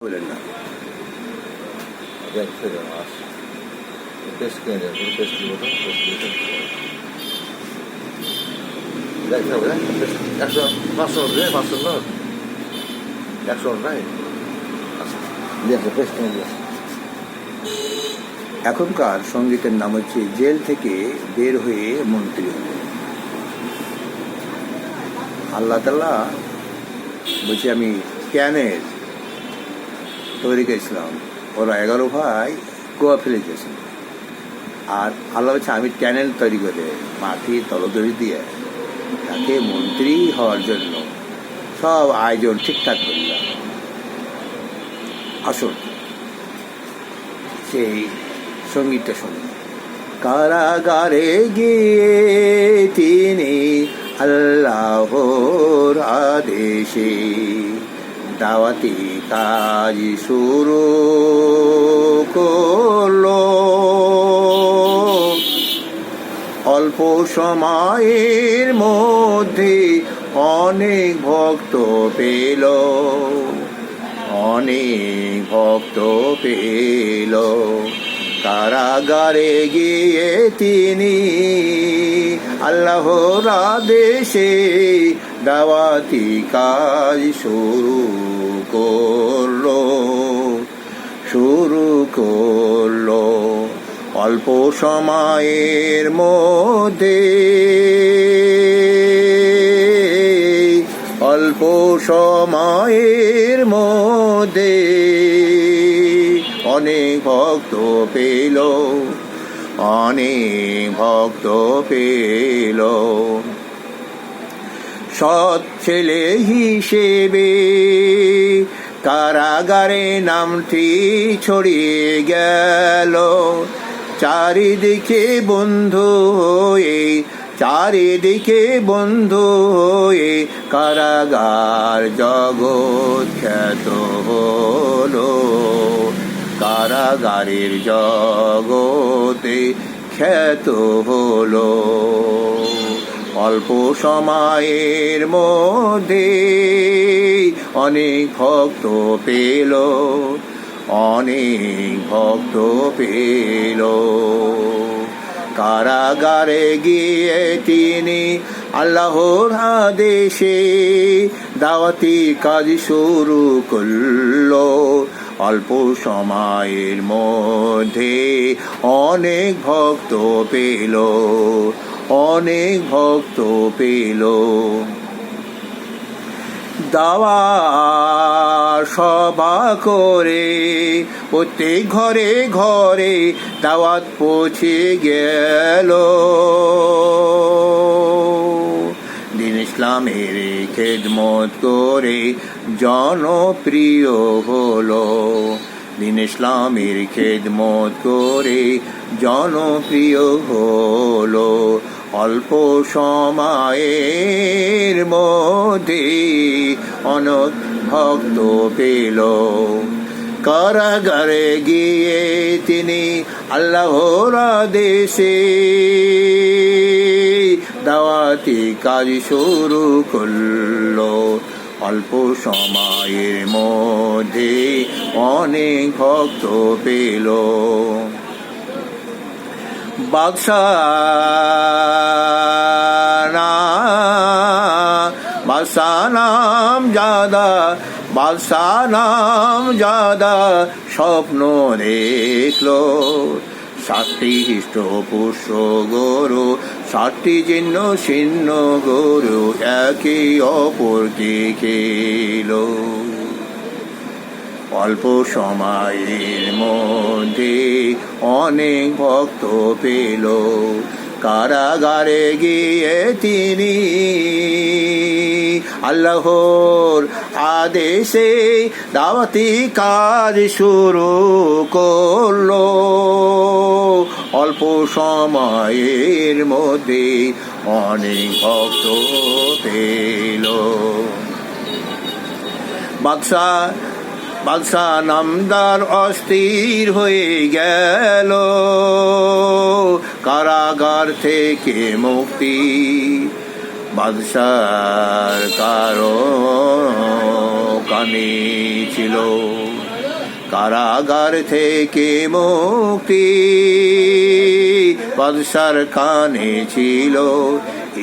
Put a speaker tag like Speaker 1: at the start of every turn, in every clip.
Speaker 1: বলেন না মাস টেস্ট কিনে দেন টেস্ট দিব তো দেখতে হবে 100 হবে 500 না 100 নাই আচ্ছা টেস্ট কিনে দেন। এখনকার সঙ্গীতের নাম হচ্ছে জেল থেকে বের হয়ে মন্ত্রী। আল্লাহ তাআলা বলছে আমি ক্যানের তৈরি করেছিলাম, ওরা 11 ভাই গোয়া ফেলে গেছে। আর আল্লাহ বলছে আমি ট্যানেল তৈরি করে মাটির তলদড়ি দিয়ে তাকে মন্ত্রী হওয়ার জন্য সব আয়োজন ঠিকঠাক করলাম। আসুন সেই সঙ্গীতটা শুনি। কারাগারে গিয়ে তিনি আল্লাহর আদেশে দাওয়াতি কাজ শুরু করলো। অল্প সময়ের মধ্যে অনেক ভক্ত পেল, অনেক ভক্ত পেল। কারাগারে গিয়ে তিনি আল্লাহর আদেশে দাওয়াতি কাজ শুরু করলো। অল্প সময়ের মধ্যে অনেক ভক্ত পেল, অনেক ভক্ত পেল। সৎ ছেলে হিসেবে কারাগারে নামটি ছড়িয়ে গেল। চারিদিকে বন্ধু হয়ে কারাগার জগৎ খ্যাত হলো। কারাগারের জগতে খ্যাত হলো। অল্প সময়ের মধ্যে অনেক ভক্ত পেল, অনেক ভক্ত পেল। কারাগারে গিয়ে তিনি আল্লাহর আদেশে দাওয়াতি কাজ শুরু করলো। অল্প সময়ের মধ্যে অনেক ভক্ত পেল, অনেক ভক্ত পেল। দাওয়াত সভা করে প্রত্যেক ঘরে ঘরে দাওয়াত পৌঁছে গেল। দিন ইসলামের খেদমত করে জনপ্রিয় হলো। দিন ইসলামের খেদমত করে জনপ্রিয় হলো। অল্প সময়ের মধ্যে অনেক ভক্ত পেল। কারাগারে গিয়ে তিনি আল্লাহর আদেশে দাওয়াতি কাজ শুরু করলো। অল্প সময়ের মধ্যে অনেক ভক্ত পেল। বাদশাহ নাম জাদা স্বপ্ন দেখলো। 7টি হৃষ্টপুষ্ট গরু, 7টি জীর্ণ শীর্ণ গরু একে অপরকে খেল। অল্প সময়ের মধ্যে অনেক ভক্ত পেল। কারাগারে গিয়ে তিনি আল্লাহর আদেশে দাওয়াতি কাজ শুরু করলো। অল্প সময়ের মধ্যে অনেক ভক্ত পেল। বাদশাহ নামদার অস্থির হয়ে গেল। কারাগার থেকে মুক্তি বাদশার কানে ছিল। কারাগার থেকে মুক্তি বাদশার কানে ছিল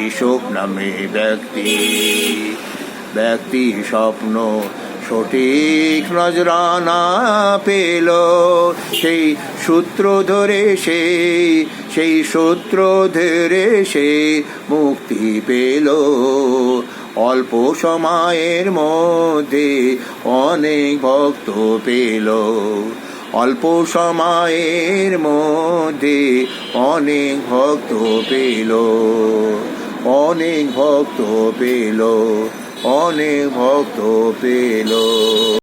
Speaker 1: ইসুফ নামে ব্যক্তি স্বপ্ন সঠিক নজরানা পেল, সেই সূত্র ধরে সে মুক্তি পেল। অল্প সময়ের মধ্যে অনেক ভক্ত পেল, অল্প সময়ের মধ্যে অনেক ভক্ত পেল, অনেক ভক্ত পেল, অনেক ভক্ত পেল।